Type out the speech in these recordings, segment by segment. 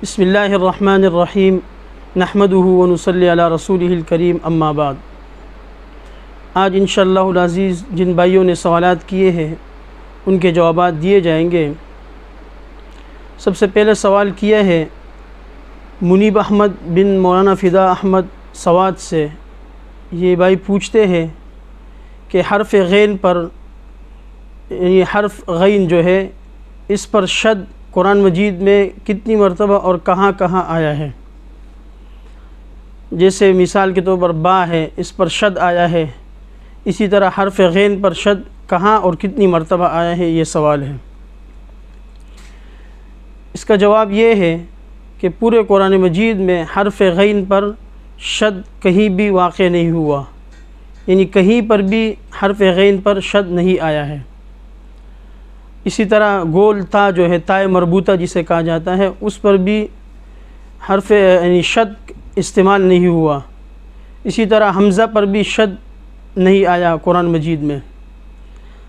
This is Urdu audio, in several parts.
بسم اللہ الرحمن الرحیم نحمدہ ونصلی علی رسولہ الکریم اما بعد۔ آج انشاءاللہ العزیز جن بھائیوں نے سوالات کیے ہیں ان کے جوابات دیے جائیں گے۔ سب سے پہلے سوال کیا ہے منیب احمد بن مولانا فدا احمد سوات سے۔ یہ بھائی پوچھتے ہیں کہ حرف غین پر یعنی حرف غین جو ہے اس پر شد قرآن مجید میں کتنی مرتبہ اور کہاں کہاں آیا ہے؟ جیسے مثال کے طور پر با ہے، اس پر شد آیا ہے، اسی طرح حرف غین پر شد کہاں اور کتنی مرتبہ آیا ہے، یہ سوال ہے۔ اس کا جواب یہ ہے کہ پورے قرآن مجید میں حرف غین پر شد کہیں بھی واقع نہیں ہوا، یعنی کہیں پر بھی حرف غین پر شد نہیں آیا ہے۔ اسی طرح گول تا جو ہے تائے مربوطہ جسے کہا جاتا ہے، اس پر بھی حرف یعنی شد استعمال نہیں ہوا۔ اسی طرح حمزہ پر بھی شد نہیں آیا قرآن مجید میں۔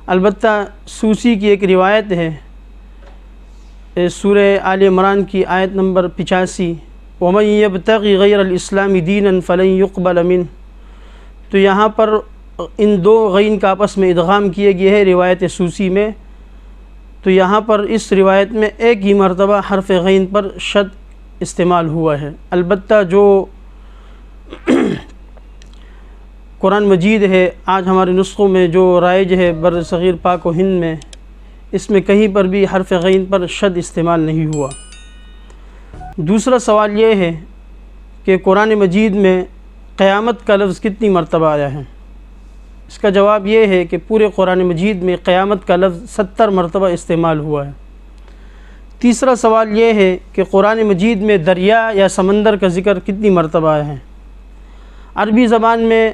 البتہ سوسی کی ایک روایت ہے سورہ آل عمران کی آیت نمبر 85 وَمَن يَبْتَغِ غَيْرَ الْإِسْلَامِ دِينًا فَلَن يُقْبَلَ مِنْهُ، تو یہاں پر ان دو غین کا آپس میں ادغام کیے گئے ہے روایت سوسی میں، تو یہاں پر اس روایت میں ایک ہی مرتبہ حرف غین پر شد استعمال ہوا ہے۔ البتہ جو قرآن مجید ہے آج ہمارے نسخوں میں جو رائج ہے بر صغیر پاک و ہند میں، اس میں کہیں پر بھی حرف غین پر شد استعمال نہیں ہوا۔ دوسرا سوال یہ ہے کہ قرآن مجید میں قیامت کا لفظ کتنی مرتبہ آیا ہے؟ اس کا جواب یہ ہے کہ پورے قرآن مجید میں قیامت کا لفظ 70 مرتبہ استعمال ہوا ہے۔ تیسرا سوال یہ ہے کہ قرآن مجید میں دریا یا سمندر کا ذکر کتنی مرتبہ آیا ہے؟ عربی زبان میں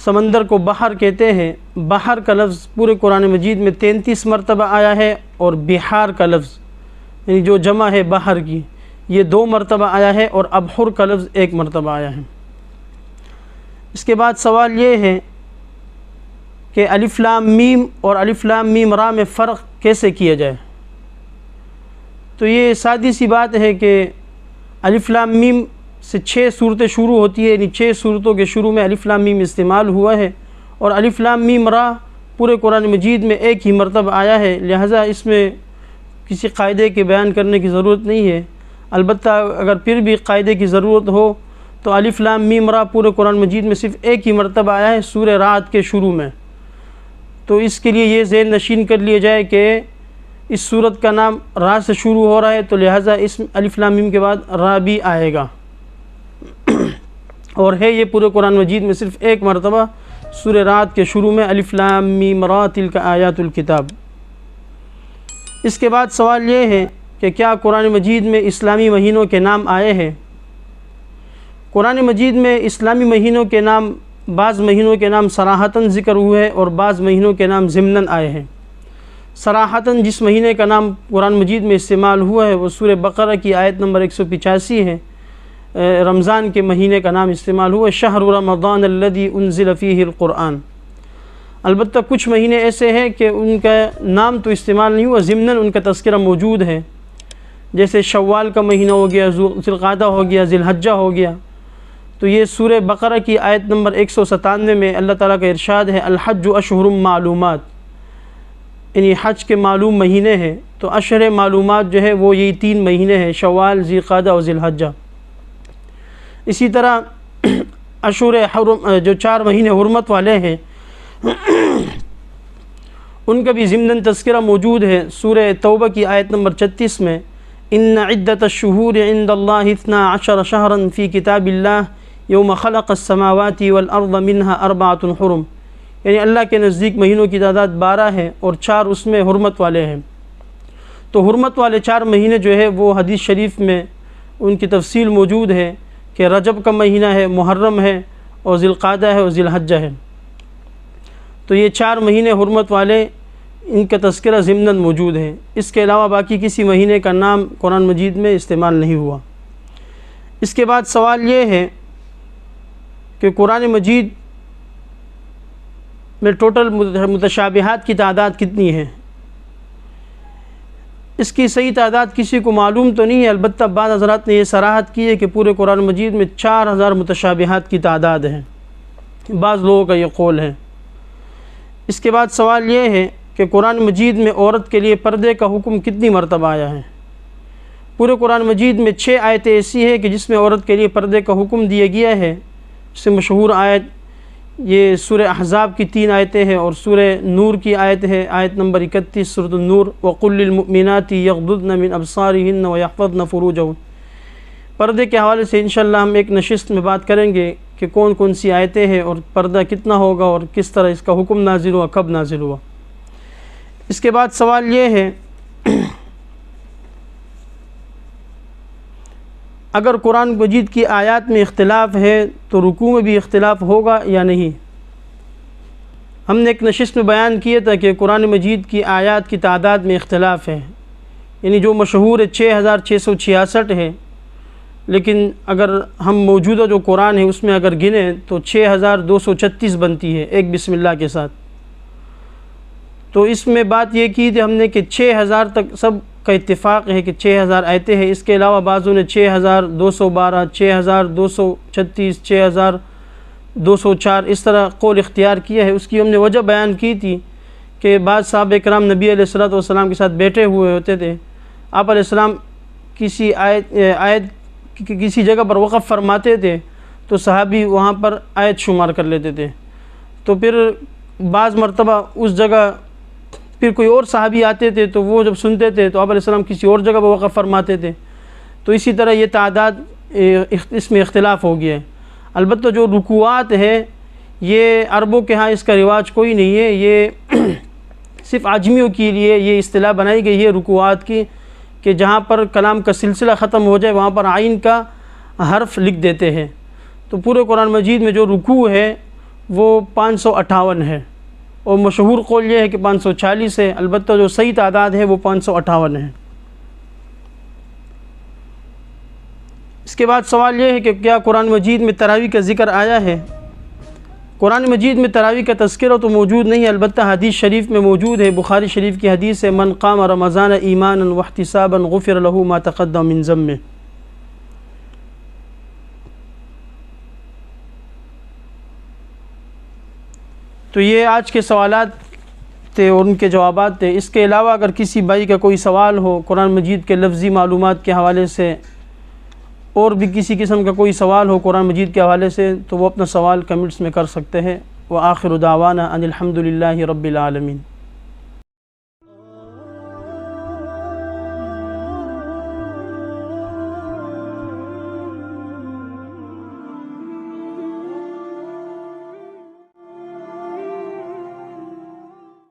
سمندر کو بحر کہتے ہیں۔ بحر کا لفظ پورے قرآن مجید میں 33 مرتبہ آیا ہے، اور بحار کا لفظ یعنی جو جمع ہے بحر کی، یہ 2 مرتبہ آیا ہے، اور ابحر کا لفظ 1 مرتبہ آیا ہے۔ اس کے بعد سوال یہ ہے کہ الف لام میم اور الف لام میم را میں فرق کیسے کیا جائے؟ تو یہ سادی سی بات ہے کہ الف لام میم سے 6 صورتیں شروع ہوتی ہے، یعنی 6 صورتوں کے شروع میں الف لام میم استعمال ہوا ہے، اور الف لام میم را پورے قرآن مجید میں ایک ہی مرتبہ آیا ہے، لہذا اس میں کسی قاعدے کے بیان کرنے کی ضرورت نہیں ہے۔ البتہ اگر پھر بھی قاعدے کی ضرورت ہو تو الف لام میم را پورے قرآن مجید میں صرف ایک ہی مرتبہ آیا ہے، سورہ رعد کے شروع میں، تو اس کے لیے یہ ذہن نشین کر لیا جائے کہ اس سورت کا نام را سے شروع ہو رہا ہے، تو لہٰذا اس الف لام میم کے بعد را بھی آئے گا، اور ہے یہ پورے قرآن مجید میں صرف ایک مرتبہ سورہ رعد کے شروع میں الف لام میم را تلک آیات الکتاب۔ اس کے بعد سوال یہ ہے کہ کیا قرآن مجید میں اسلامی مہینوں کے نام آئے ہیں؟ قرآن مجید میں اسلامی مہینوں کے نام، بعض مہینوں کے نام صراحتاً ذکر ہوئے ہیں اور بعض مہینوں کے نام ضمناً آئے ہیں۔ صراحتاً جس مہینے کا نام قرآن مجید میں استعمال ہوا ہے وہ سورہ بقرہ کی آیت نمبر 185 ہے، رمضان کے مہینے کا نام استعمال ہوا ہے، شہر رمضان الذی انزل فیہ القرآن۔ البتہ کچھ مہینے ایسے ہیں کہ ان کا نام تو استعمال نہیں ہوا، ضمناً ان کا تذکرہ موجود ہے، جیسے شوال کا مہینہ ہو گیا، ذی القعدہ ہو گیا، ذی الحجہ ہو گیا۔ تو یہ سورہ بقرہ کی آیت نمبر 197 میں اللہ تعالیٰ کا ارشاد ہے الحج اشہر معلومات، یعنی حج کے معلوم مہینے ہیں، تو اشہر معلومات جو ہے وہ یہی 3 مہینے ہیں، شوال، ذی القعدہ اور ذی الحجہ۔ اسی طرح اشہر حرم جو 4 مہینے حرمت والے ہیں ان کا بھی ضمناً تذکرہ موجود ہے سورہ توبہ کی آیت نمبر 36 میں ان عدت الشہور عند اللہ 12 شہرا فی کتاب اللہ یوم خلق السماوات والارض منها 4 حرم، یعنی اللہ کے نزدیک مہینوں کی تعداد 12 ہے اور 4 اس میں حرمت والے ہیں۔ تو حرمت والے 4 مہینے جو ہے وہ حدیث شریف میں ان کی تفصیل موجود ہے کہ رجب کا مہینہ ہے، محرم ہے، اور ذی القعدہ ہے اور ذی الحجہ ہے۔ تو یہ 4 مہینے حرمت والے، ان کا تذکرہ ضمناً موجود ہے۔ اس کے علاوہ باقی کسی مہینے کا نام قرآن مجید میں استعمال نہیں ہوا۔ اس کے بعد سوال یہ ہے کہ قرآن مجید میں ٹوٹل متشابہات کی تعداد کتنی ہے؟ اس کی صحیح تعداد کسی کو معلوم تو نہیں ہے، البتہ بعض حضرات نے یہ صراحت کی ہے کہ پورے قرآن مجید میں 4000 متشابہات کی تعداد ہے، بعض لوگوں کا یہ قول ہے۔ اس کے بعد سوال یہ ہے کہ قرآن مجید میں عورت کے لیے پردے کا حکم کتنی مرتبہ آیا ہے؟ پورے قرآن مجید میں 6 آیتیں ایسی ہیں کہ جس میں عورت کے لیے پردے کا حکم دیا گیا ہے۔ اس سے مشہور آیت یہ سورہ احزاب کی 3 آیتیں ہیں اور سورہ نور کی آیت ہے، آیت نمبر 31 سورۃ النور، وَقُلْ لِلْمُؤْمِنَاتِ يَغْضُضْنَ مِنْ أَبْصَارِهِنَّ وَيَحْفَظْنَ فُرُوجَهُنَّ۔ پردے کے حوالے سے انشاءاللہ ہم ایک نشست میں بات کریں گے کہ کون کون سی آیتیں ہیں اور پردہ کتنا ہوگا اور کس طرح اس کا حکم نازل ہوا، کب نازل ہوا۔ اس کے بعد سوال یہ ہے اگر قرآن مجید کی آیات میں اختلاف ہے تو رکوع میں بھی اختلاف ہوگا یا نہیں؟ ہم نے ایک نشست میں بیان کیا تھا کہ قرآن مجید کی آیات کی تعداد میں اختلاف ہے، یعنی جو مشہور ہے 6666 ہے، لیکن اگر ہم موجودہ جو قرآن ہے اس میں اگر گنیں تو 6236 بنتی ہے ایک بسم اللہ کے ساتھ۔ تو اس میں بات یہ کی تھی ہم نے کہ 6000 تک سب کا اتفاق ہے کہ 6000 آیتیں ہیں، اس کے علاوہ بعضوں نے 6212 6236 6204 اس طرح قول اختیار کیا ہے۔ اس کی ہم نے وجہ بیان کی تھی کہ بعض صحابہ کرام نبی علیہ الصلوۃ والسلام کے ساتھ بیٹھے ہوئے ہوتے تھے، آپ علیہ السلام کسی آیت کسی جگہ پر وقف فرماتے تھے تو صحابی وہاں پر آیت شمار کر لیتے تھے، تو پھر بعض مرتبہ اس جگہ پھر کوئی اور صحابی آتے تھے تو وہ جب سنتے تھے تو آپ علیہ السلام کسی اور جگہ پر وقف فرماتے تھے، تو اسی طرح یہ تعداد اس میں اختلاف ہو گیا ہے۔ البتہ جو رکوعات ہے یہ عربوں کے ہاں اس کا رواج کوئی نہیں ہے، یہ صرف عجمیوں کے لیے یہ اصطلاح بنائی گئی ہے رکوعات کی کہ جہاں پر کلام کا سلسلہ ختم ہو جائے وہاں پر عین کا حرف لکھ دیتے ہیں۔ تو پورے قرآن مجید میں جو رکوع ہے وہ 558 ہے، اور مشہور قول یہ ہے کہ 540 ہے، البتہ جو صحیح تعداد ہے وہ 558 ہے۔ اس کے بعد سوال یہ ہے کہ کیا قرآن مجید میں تراویح کا ذکر آیا ہے؟ قرآن مجید میں تراویح کا تذکرہ تو موجود نہیں ہے، البتہ حدیث شریف میں موجود ہے، بخاری شریف کی حدیث ہے من قام رمضان ایمانا واحتسابا غفر له ما تقدم من ذنبه۔ تو یہ آج کے سوالات تھے اور ان کے جوابات تھے۔ اس کے علاوہ اگر کسی بھائی کا کوئی سوال ہو قرآن مجید کے لفظی معلومات کے حوالے سے، اور بھی کسی قسم کا کوئی سوال ہو قرآن مجید کے حوالے سے، تو وہ اپنا سوال کمنٹس میں کر سکتے ہیں۔ وآخر دعوانا ان الحمد للہ رب العالمین۔